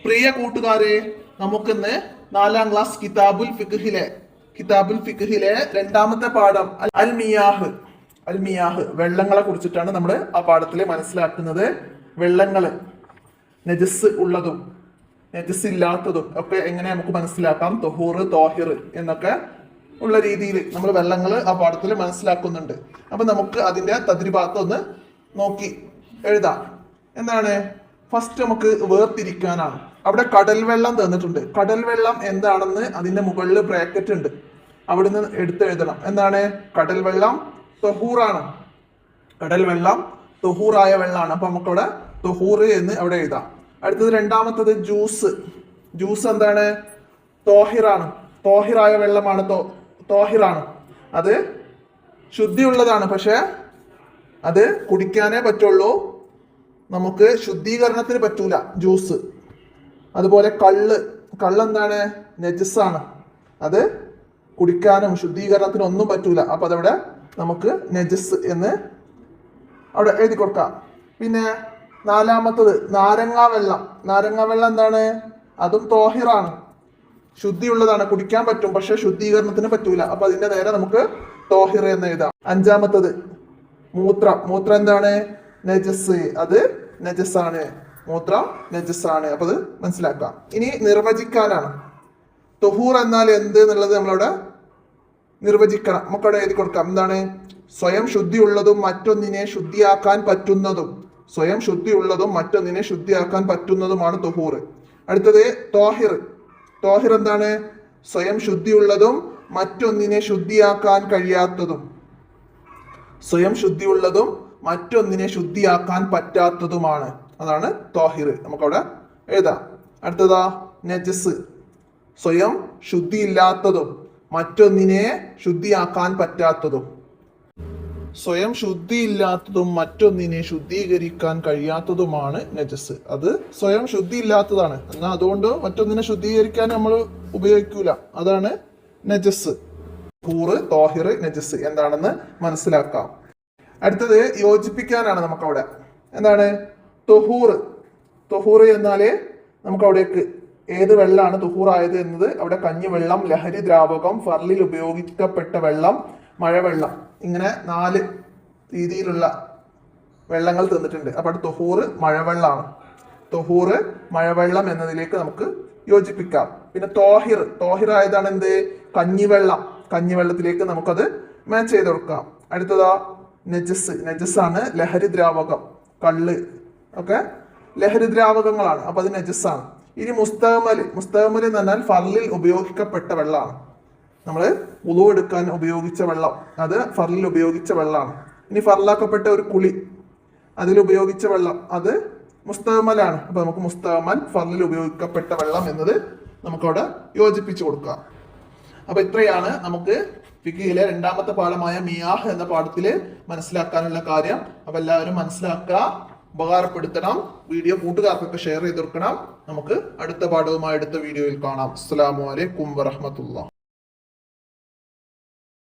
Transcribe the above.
പ്രിയ കൂട്ടുകാരെ, നമുക്കിന്ന് 4ാം ക്ലാസ് കിതാബുൽ ഫിഖ്ഹിലെ രണ്ടാമത്തെ പാഠം അൽ മിയാഹ് വെള്ളങ്ങളെ കുറിച്ചിട്ടാണ് നമ്മൾ ആ പാഠത്തിൽ മനസ്സിലാക്കുന്നത്. വെള്ളങ്ങള് നജസ് ഉള്ളതും നജസ് ഇല്ലാത്തതും ഒക്കെ എങ്ങനെ നമുക്ക് മനസ്സിലാക്കാം, തൊഹൂർ തോഹിർ എന്നൊക്കെ ഉള്ള രീതിയിൽ നമ്മൾ വെള്ളങ്ങൾ ആ പാഠത്തിൽ മനസ്സിലാക്കുന്നുണ്ട്. അപ്പൊ നമുക്ക് അതിന്റെ തദ്രിബാത്ത് ഒന്ന് നോക്കി എഴുതാം. എന്താണ്? ഫസ്റ്റ് നമുക്ക് വേർതിരിക്കാനാണ്. അവിടെ കടൽ വെള്ളം തന്നിട്ടുണ്ട്. കടൽ വെള്ളം എന്താണെന്ന് അതിന്റെ മുകളിൽ ബ്രാക്കറ്റ് ഉണ്ട്, അവിടുന്ന് എടുത്തെഴുതണം. എന്താണ്? കടൽ വെള്ളം തൊഹൂറാണ്. കടൽ വെള്ളം തൊഹൂറായ വെള്ളമാണ്. അപ്പൊ നമുക്കവിടെ തൊഹൂർ എന്ന് അവിടെ എഴുതാം. അടുത്തത് രണ്ടാമത്തത് ജ്യൂസ് എന്താണ്? തോഹിറാണ്. തോഹിറായ വെള്ളമാണ്. തോഹിറാണ്. അത് ശുദ്ധിയുള്ളതാണ്, പക്ഷെ അത് കുടിക്കാനേ പറ്റുള്ളൂ, നമുക്ക് ശുദ്ധീകരണത്തിന് പറ്റൂല ജ്യൂസ്. അതുപോലെ കള്ള് എന്താണ്? നജസ്സാണ്. അത് കുടിക്കാനും ശുദ്ധീകരണത്തിനും ഒന്നും പറ്റൂല. അപ്പൊ അതവിടെ നമുക്ക് നജസ് എന്ന് അവിടെ എഴുതി കൊടുക്കാം. പിന്നെ നാലാമത്തത് നാരങ്ങാ വെള്ളം എന്താണ്? അതും തോഹിറാണ്, ശുദ്ധിയുള്ളതാണ്, കുടിക്കാൻ പറ്റും, പക്ഷെ ശുദ്ധീകരണത്തിന് പറ്റൂല. അപ്പൊ അതിന്റെ നേരെ നമുക്ക് തോഹിർ എന്ന് എഴുതാം. അഞ്ചാമത്തത് മൂത്രം എന്താണ്? നജസ്. അത് നജസ്സാണ്. മൂത്രം നജസ്സാണ്. അപ്പൊ അത് മനസ്സിലാക്കാം. ഇനി നിർവചിക്കാനാണ്. തൊഹൂർ എന്നാൽ എന്ത് എന്നുള്ളത് നമ്മളവിടെ നിർവചിക്കണം. നമുക്കവിടെ എഴുതി കൊടുക്കാം. എന്താണ്? സ്വയം ശുദ്ധിയുള്ളതും മറ്റൊന്നിനെ ശുദ്ധിയാക്കാൻ പറ്റുന്നതും. സ്വയം ശുദ്ധിയുള്ളതും മറ്റൊന്നിനെ ശുദ്ധിയാക്കാൻ പറ്റുന്നതുമാണ് തൊഹൂർ. അടുത്തത് തോഹിർ എന്താണ്? സ്വയം ശുദ്ധിയുള്ളതും മറ്റൊന്നിനെ ശുദ്ധിയാക്കാൻ കഴിയാത്തതും. സ്വയം ശുദ്ധിയുള്ളതും മറ്റൊന്നിനെ ശുദ്ധിയാക്കാൻ പറ്റാത്തതുമാണ്. അതാണ് തോഹിർ. നമുക്കവിടെ എഴുതാം. അടുത്തതാ നജസ്. സ്വയം ശുദ്ധിയില്ലാത്തതും മറ്റൊന്നിനെ ശുദ്ധിയാക്കാൻ പറ്റാത്തതും. സ്വയം ശുദ്ധിയില്ലാത്തതും മറ്റൊന്നിനെ ശുദ്ധീകരിക്കാൻ കഴിയാത്തതുമാണ് നജസ്. അത് സ്വയം ശുദ്ധിയില്ലാത്തതാണ്, എന്നാൽ അതുകൊണ്ട് മറ്റൊന്നിനെ ശുദ്ധീകരിക്കാൻ നമ്മൾ ഉപയോഗിക്കൂല. അതാണ് നജസ്. തോഹിർ നജസ് എന്താണെന്ന് മനസ്സിലാക്കാം. അടുത്തത് യോജിപ്പിക്കാനാണ്. നമുക്കവിടെ എന്താണ്? തൊഹൂർ എന്നാല് നമുക്ക് അവിടേക്ക് ഏത് വെള്ളമാണ് തൊഹൂറായത് എന്നത് അവിടെ കഞ്ഞിവെള്ളം, ലഹരി ദ്രാവകം, ഫർലിൽ ഉപയോഗിക്കപ്പെട്ട വെള്ളം, മഴവെള്ളം, ഇങ്ങനെ 4 രീതിയിലുള്ള വെള്ളങ്ങൾ തന്നിട്ടുണ്ട്. അപ്പൊ തൊഹൂർ മഴവെള്ളം എന്നതിലേക്ക് നമുക്ക് യോജിപ്പിക്കാം. പിന്നെ തോഹിർ ആയതാണ് എന്ത്? കഞ്ഞിവെള്ളത്തിലേക്ക് നമുക്കത് മാച്ച് ചെയ്ത് കൊടുക്കാം. അടുത്തതാ നജസ്സാണ്. ലഹരി ദ്രാവകം, കള്ള് ഒക്കെ ലഹരി ദ്രാവകങ്ങളാണ്. അപ്പൊ അത് നജസ്സാണ്. ഇനി മുസ്തഅമൽ എന്ന് പറഞ്ഞാൽ ഫർലിൽ ഉപയോഗിക്കപ്പെട്ട വെള്ളമാണ്. നമ്മൾ വുളു എടുക്കാൻ ഉപയോഗിച്ച വെള്ളം, അത് ഫർലിൽ ഉപയോഗിച്ച വെള്ളമാണ്. ഇനി ഫർലാക്കപ്പെട്ട ഒരു കുളി, അതിൽ ഉപയോഗിച്ച വെള്ളം, അത് മുസ്തഅമലാണ്. അപ്പൊ നമുക്ക് മുസ്തഅമൽ ഫർലിൽ ഉപയോഗിക്കപ്പെട്ട വെള്ളം എന്നത് നമുക്കവിടെ യോജിപ്പിച്ചു കൊടുക്കാം. അപ്പൊ ഇത്രയാണ് നമുക്ക് ഫിഖ്ഹിലെ രണ്ടാമത്തെ പാഠമായ മിയാഹ് എന്ന പാഠത്തില് മനസ്സിലാക്കാനുള്ള കാര്യം. അപ്പൊ എല്ലാവരും മനസ്സിലാക്കുക, ഉപകാരപ്പെടുത്തണം. വീഡിയോ കൂട്ടുകാർക്കൊക്കെ ഷെയർ ചെയ്ത് കൊടുക്കണം. നമുക്ക് അടുത്ത പാഠവുമായി അടുത്ത വീഡിയോയിൽ കാണാം. അസ്സലാമു അലൈക്കും വറഹ്മത്തുള്ളാഹി.